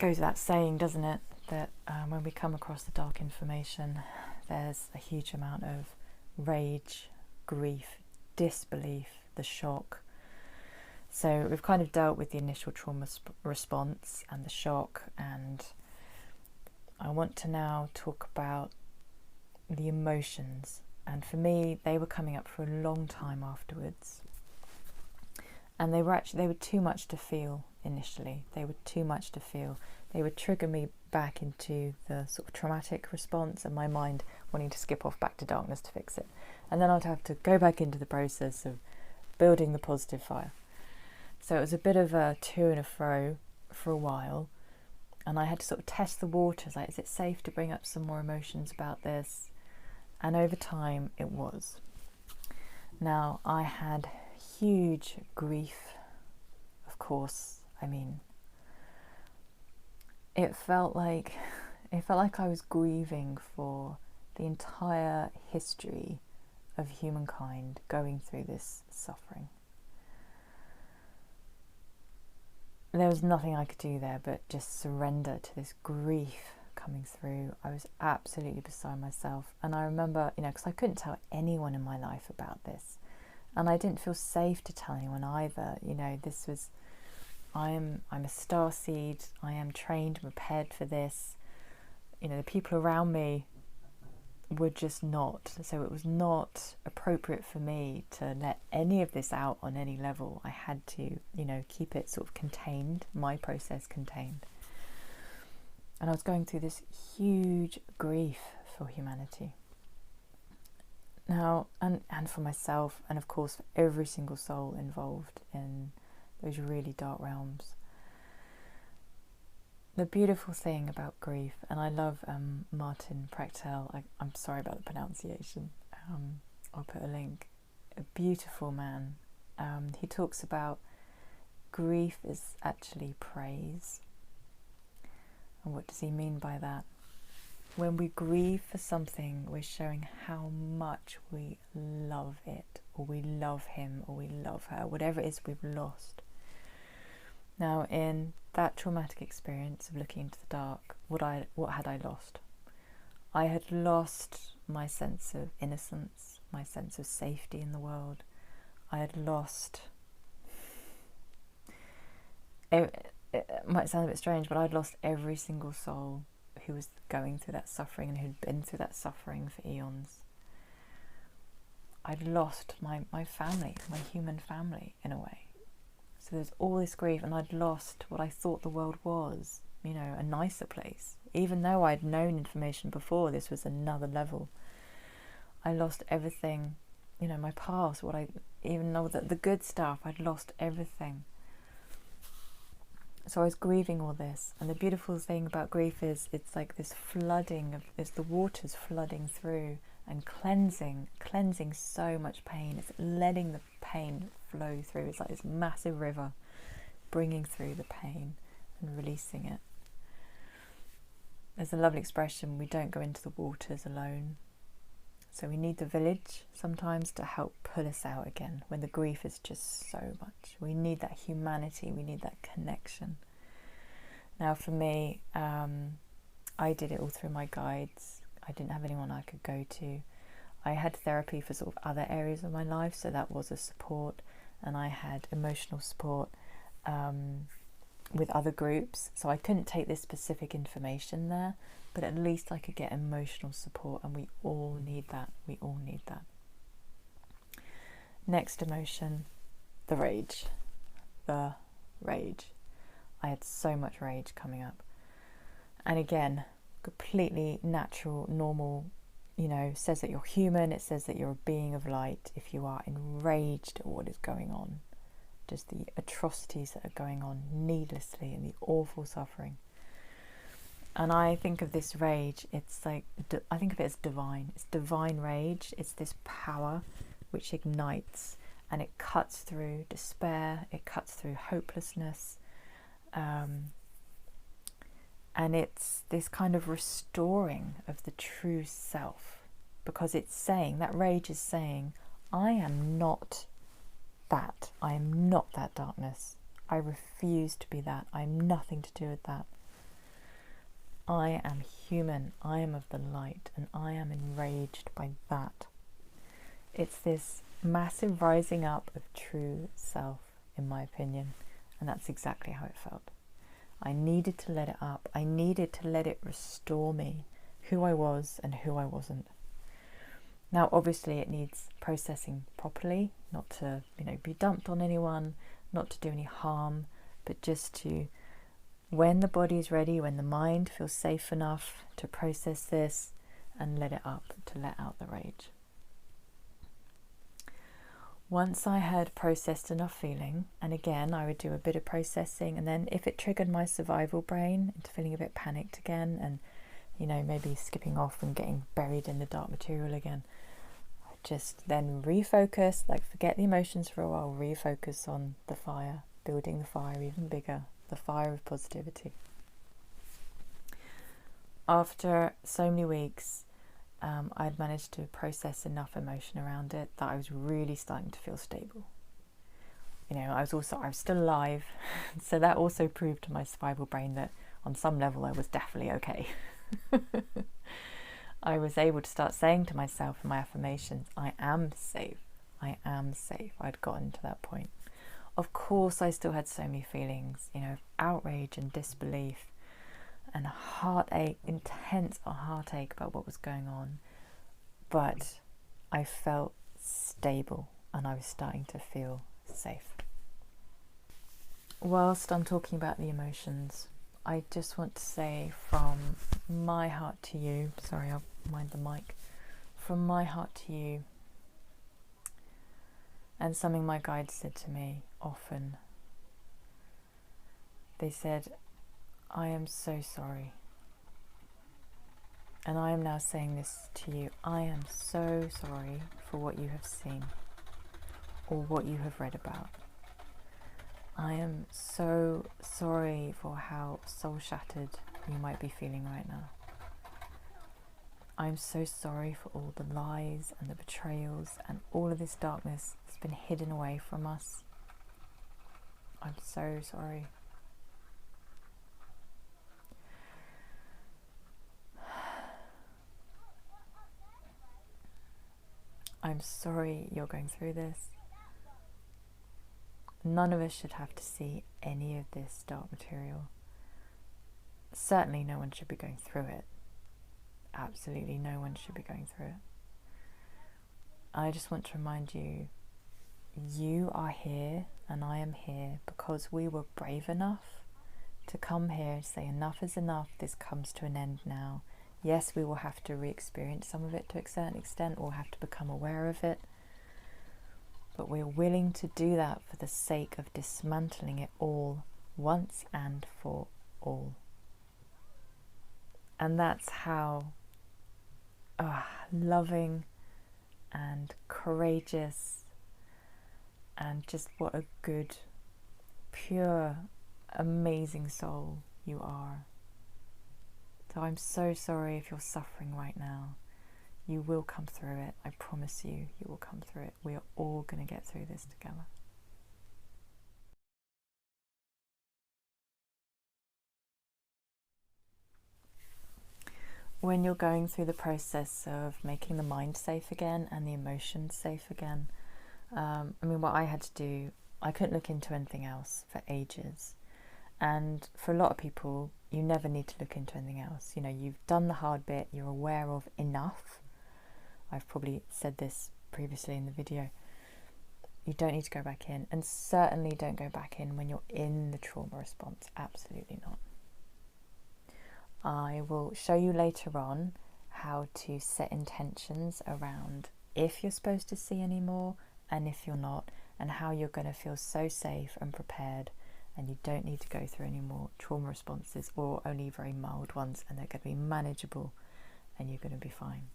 goes without saying, doesn't it, that when we come across the dark information, there's a huge amount of rage, grief, disbelief, the shock. So we've kind of dealt with the initial trauma response and the shock, and I want to now talk about the emotions. And for me, they were coming up for a long time afterwards, and they were too much to feel initially. They were too much to feel. They would trigger me back into the sort of traumatic response and my mind wanting to skip off back to darkness to fix it. And then I'd have to go back into the process of building the positive fire. So it was a bit of a to and a fro for a while, and I had to sort of test the waters, like, is it safe to bring up some more emotions about this? And over time it was. Now, I had huge grief, of course. I mean, it felt like I was grieving for the entire history of humankind going through this suffering. There was nothing I could do there but just surrender to this grief coming through. I was absolutely beside myself. And I remember, because I couldn't tell anyone in my life about this. And I didn't feel safe to tell anyone either. This was, I'm a starseed. I am trained and prepared for this. The people around me were just not. So it was not appropriate for me to let any of this out on any level. I had to, keep it sort of contained, my process contained. And I was going through this huge grief for humanity. Now, and for myself, and of course for every single soul involved in those really dark realms. The beautiful thing about grief, and I love Martin Prechtel, I'm sorry about the pronunciation, I'll put a link, a beautiful man. He talks about grief is actually praise. And what does he mean by that? When we grieve for something, we're showing how much we love it, or we love him, or we love her, whatever it is we've lost. Now, in that traumatic experience of looking into the dark, what had I lost? I had lost my sense of innocence, my sense of safety in the world. I had lost... It might sound a bit strange, but I'd lost every single soul who was going through that suffering and who'd been through that suffering for eons. I'd lost my family, my human family, in a way. So there's all this grief, and I'd lost what I thought the world was, a nicer place. Even though I'd known information before, this was another level. I lost everything, my past, even though the good stuff, I'd lost everything. So I was grieving all this, and the beautiful thing about grief is it's like this flooding it's the waters flooding through and cleansing so much pain. It's letting the pain flow through. It's like this massive river bringing through the pain and releasing it. There's a lovely expression, we don't go into the waters alone. So we need the village sometimes to help pull us out again when the grief is just so much. We need that humanity, we need that connection. Now for me, I did it all through my guides. I didn't have anyone I could go to. I had therapy for sort of other areas of my life, so that was a support, and I had emotional support with other groups. So I couldn't take this specific information there, but at least I could get emotional support, and we all need that. We all need that. Next emotion, the rage. The rage. I had so much rage coming up. And again, completely natural, normal, says that you're human, it says that you're a being of light if you are enraged at what is going on. Just the atrocities that are going on needlessly and the awful suffering. And I think of this rage, it's like, I think of it as divine. It's divine rage. It's this power which ignites, and it cuts through despair, it cuts through hopelessness, and it's this kind of restoring of the true self, because it's saying, that rage is saying, I am not that. I am not that darkness. I refuse to be that. I am nothing to do with that. I am human, I am of the light, and I am enraged by that. It's this massive rising up of true self, in my opinion, and that's exactly how it felt. I needed to let it up. I needed to let it restore me, who I was and who I wasn't. Now, obviously, it needs processing properly, not to, be dumped on anyone, not to do any harm, but just to, when the body is ready, when the mind feels safe enough to process this and let it up, to let out the rage. Once I had processed enough feeling, and again, I would do a bit of processing, and then if it triggered my survival brain into feeling a bit panicked again, and, maybe skipping off and getting buried in the dark material again, I just then refocus, forget the emotions for a while, refocus on the fire, building the fire even bigger, the fire of positivity. After so many weeks, I'd managed to process enough emotion around it that I was really starting to feel stable. I was still alive, so that also proved to my survival brain that on some level I was definitely okay. I was able to start saying to myself in my affirmations, I am safe, I am safe. I'd gotten to that point. Of course, I still had so many feelings, of outrage and disbelief, and heartache, intense heartache about what was going on. But I felt stable and I was starting to feel safe. Whilst I'm talking about the emotions, I just want to say from my heart to you, sorry, I'll mind the mic, from my heart to you, and something my guides said to me often. They said, I am so sorry. And I am now saying this to you. I am so sorry for what you have seen or what you have read about. I am so sorry for how soul-shattered you might be feeling right now. I'm so sorry for all the lies and the betrayals and all of this darkness that's been hidden away from us. I'm so sorry. I'm sorry you're going through this. None of us should have to see any of this dark material. Certainly no one should be going through it. Absolutely no one should be going through it. I just want to remind you, you are here and I am here because we were brave enough to come here and say enough is enough, this comes to an end now. Yes, we will have to re-experience some of it to a certain extent or have to become aware of it. But we're willing to do that for the sake of dismantling it all once and for all. And that's how loving and courageous and just what a good, pure, amazing soul you are. So I'm so sorry if you're suffering right now. You will come through it. I promise you, you will come through it. We are all going to get through this together. When you're going through the process of making the mind safe again and the emotions safe again, what I had to do, I couldn't look into anything else for ages. And for a lot of people, you never need to look into anything else. You've done the hard bit, you're aware of enough. I've probably said this previously in the video. You don't need to go back in, and certainly don't go back in when you're in the trauma response. Absolutely not. I will show you later on how to set intentions around if you're supposed to see any more and if you're not, and how you're going to feel so safe and prepared, and you don't need to go through any more trauma responses or only very mild ones, and they're going to be manageable and you're going to be fine.